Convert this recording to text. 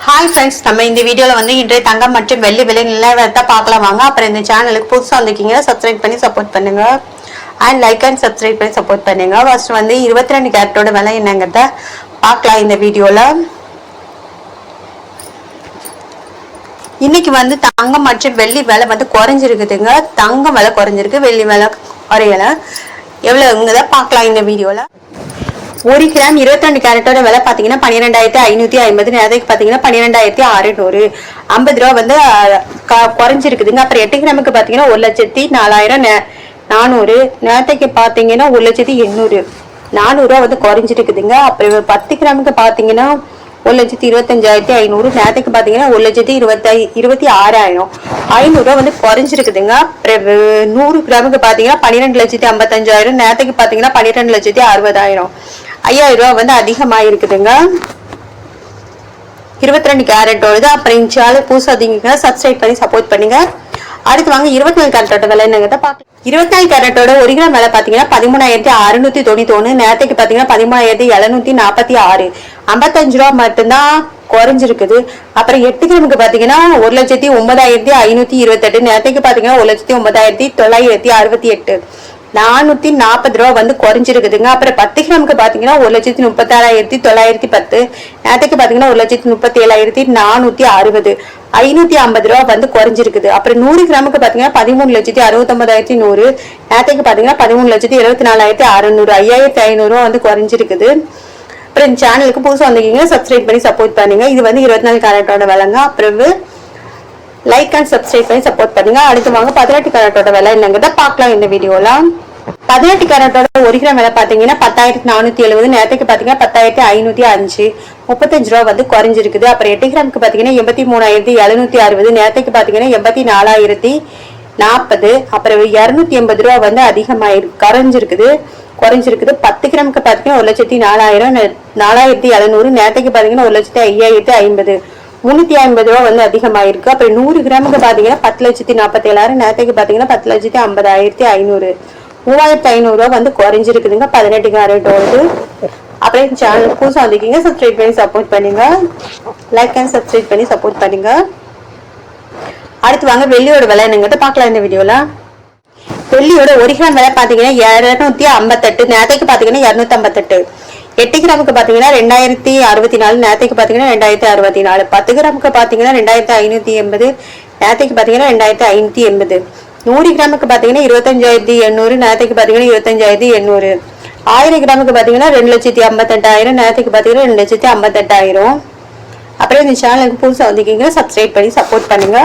Hi friends, நம்ம இந்த வீடியோவில் வந்து இன்றைய தங்கம் மற்றும் வெள்ளி விலை நிலவரத்தை பார்க்கலாம் வாங்க. அப்புறம் இந்த சேனலுக்கு புதுசாக வந்திருக்கீங்க, சப்ஸ்கிரைப் பண்ணி சப்போர்ட் பண்ணுங்க அண்ட் லைக் அண்ட் சப்ஸ்கிரைப் பண்ணி சப்போர்ட் பண்ணுங்க. ஃபர்ஸ்ட் வந்து 22 கேரட்டோட விலை என்னங்கிறத பார்க்கலாம் இந்த வீடியோவில். இன்னைக்கு வந்து தங்கம் மற்றும் வெள்ளி விலை வந்து குறைஞ்சிருக்குதுங்க. தங்கம் விலை குறைஞ்சிருக்கு, வெள்ளி விலை குறையலை. எவ்வளோங்கிறத பார்க்கலாம் இந்த வீடியோவில். 1 கிராம் 22 கேரட்டோட விலை பார்த்தீங்கன்னா 12,550. நேரத்துக்கு பார்த்தீங்கன்னா 12,600. 50 ரூபா வந்து குறைஞ்சிருக்குதுங்க. அப்புறம் 8 கிராமுக்கு பார்த்தீங்கன்னா 1,04,400. நேரத்துக்கு பார்த்தீங்கன்னா 1,800. 400 ரூபா வந்து குறைஞ்சிருக்குதுங்க. அப்புறம் 10 கிராமுக்கு பார்த்தீங்கன்னா 1,25,500. நேரத்துக்கு பார்த்தீங்கன்னா 1,26,000. 500 ரூபா வந்து குறைஞ்சிருக்குதுங்க. அப்புறம் 100 கிராமுக்கு பார்த்தீங்கன்னா 12,55,000. நேரத்துக்கு பார்த்தீங்கன்னா 12,60,000. 5,000 ரூபா வந்து அதிகமாக இருக்குதுங்க. 22 கேரட்டோடு. அப்புறம் இந்த சேனல் புதுசாக சப்ஸ்கிரைப் பண்ணி சப்போர்ட் பண்ணுங்க. அடுத்து வாங்க 24 கேரட்டோட விலை என்னங்கிறத பார்க்கலாம். 24 கேரட்டோட 1 கிராம் விலை பார்த்தீங்கன்னா 13,691. நேரத்துக்கு பார்த்தீங்கன்னா 13,746. 55 ரூபா மட்டும்தான் குறைஞ்சிருக்குது. அப்புறம் 8 கிராமுக்கு பார்த்தீங்கன்னா 1,09,528. நேரத்துக்கு பார்த்தீங்கன்னா 1,09,968. 440 ரூபா வந்து குறைஞ்சிருக்குதுங்க. அப்புறம் 10 கிராமுக்கு பார்த்தீங்கன்னா 1,36,910. நேரத்துக்கு பார்த்தீங்கன்னா 1,37,460. 550 ரூபா வந்து குறைஞ்சிருக்குது. அப்புறம் 100 கிராமுக்கு பார்த்தீங்கன்னா 13,69,100. நேரத்துக்கு பார்த்தீங்கன்னா 13,74,600. 5,500 ரூபா வந்து குறைஞ்சிருக்குது. அப்புறம் இந்த சேனலுக்கு புதுசாக வந்திருக்கீங்க, சப்ஸ்கிரைப் பண்ணி சப்போர்ட் பண்ணுங்க. இது வந்து 24 கேரட்டோட விலைங்க. அப்புறம் லைக் அண்ட் சப்ஸ்கிரைப் பண்ணி சப்போர்ட் பண்ணுங்க. அடுத்து வாங்க 18 கேரட்டோட விலை என்னங்கிறத பார்க்கலாம் இந்த வீடியோல. 18 கேரட்டோட 1 கிராம் விலை பார்த்தீங்கன்னா 10,470. நேரத்துக்கு பார்த்தீங்கன்னா 10,505. 35 ரூபா வந்து குறைஞ்சிருக்குது. அப்புறம் 8 கிராமுக்கு பார்த்தீங்கன்னா 83,760. நேரத்துக்கு பார்த்தீங்கன்னா 84,040. அப்புறம் 280 ரூபா வந்து குறைஞ்சிருக்குது. 10 கிராமுக்கு பார்த்தீங்கன்னா 1,04,000. 4,700. நேரத்துக்கு பார்த்தீங்கன்னா 1,05,050. 350 ரூபா வந்து அதிகமாயிருக்கு. அப்புறம் 100 கிராமுக்கு பார்த்தீங்கன்னா 10,47,000. நேரத்துக்கு பார்த்தீங்கன்னா 10,50,500. 3,500 ரூபா வந்து குறைஞ்சிருக்குதுங்க 18 கேரட்டோடு. அப்புறம் சேனலுக்கு புதுசாக வந்திருக்கீங்க, சப்ஸ்கிரைப் பண்ணி சப்போர்ட் பண்ணுங்க. லைக் அண்ட் சப்ஸ்கிரைப் பண்ணி சப்போர்ட் பண்ணுங்க. அடுத்து வாங்க வெள்ளியோட விலை என்னங்கிறத பார்க்கலாம் இந்த வீடியோல. வெள்ளியோட 1 கிராம் விலை பார்த்தீங்கன்னா 258. நேரத்துக்கு பார்த்தீங்கன்னா 258. 8 கிராமுக்கு பார்த்தீங்கன்னா 2,064. நேரத்துக்கு பார்த்தீங்கன்னா 2,064. 10 கிராமுக்கு பார்த்தீங்கன்னா 2,580. நேரத்துக்கு பார்த்தீங்கன்னா 2,580. 100 கிராமுக்கு பார்த்தீங்கன்னா 25,800. நேரத்துக்கு பார்த்தீங்கன்னா 25,800. 1000 கிராமுக்கு பார்த்தீங்கன்னா 2,58,000. நேரத்துக்கு பார்த்தீங்கன்னா 2,58,000. அப்புறம் இந்த சேனலுக்கு புதுசாக வந்திருக்கீங்க, சப்ஸ்கிரைப் பண்ணி சப்போர்ட் பண்ணுங்க.